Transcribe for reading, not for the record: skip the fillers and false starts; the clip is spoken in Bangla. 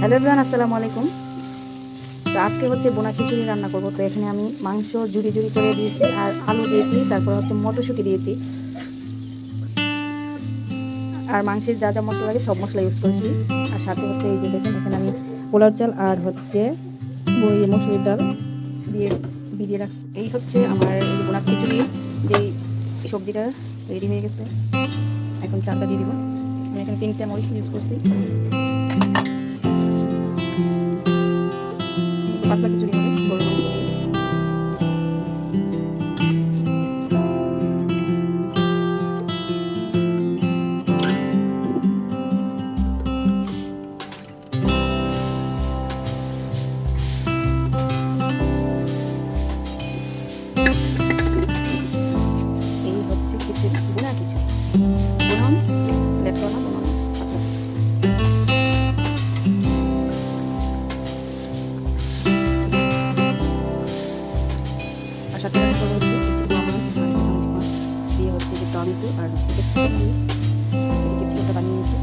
হ্যালো এভরিওয়ান, আসসালামু আলাইকুম। তো আজকে হচ্ছে বোনা খিচুড়ি রান্না করব। তো এখানে আমি মাংস জুড়ি জুড়ি করে দিয়েছি, আর আলু দিয়েছি, তারপর হচ্ছে মটরশুঁটি দিয়েছি, আর মাংসের যা যা মশলা লাগে সব মশলা ইউজ করেছি। আর সাথে হচ্ছে এই যে দেখেন, এখানে আমি পোলার চাল আর হচ্ছে মসুরির ডাল দিয়ে ভিজিয়ে রাখছি। এই হচ্ছে আমার এই বোনা খিচুড়ি, যেই সবজিটা রেডি হয়ে গেছে। এখন চালটা দিয়ে দিব। আমি এখানে 3টে মরিচ ইউজ করছি। পাতলা খিচুড়ি হবে গরুর মাংস দিয়ে। এই হচ্ছে খিচুড়ি, বোনা খিচুড়ি, বোনাম লেট করা, বোনাম পাতলা খিচুড়ি। আর সাথে রান্না করবো হচ্ছে কিছু মরিচ আর কাঁচামরিচ করা দিয়ে হচ্ছে যে টমেটো আর হচ্ছে ক্যাপসিকাম দিয়ে এদিকে চিকেনটা বানিয়ে নিয়েছি।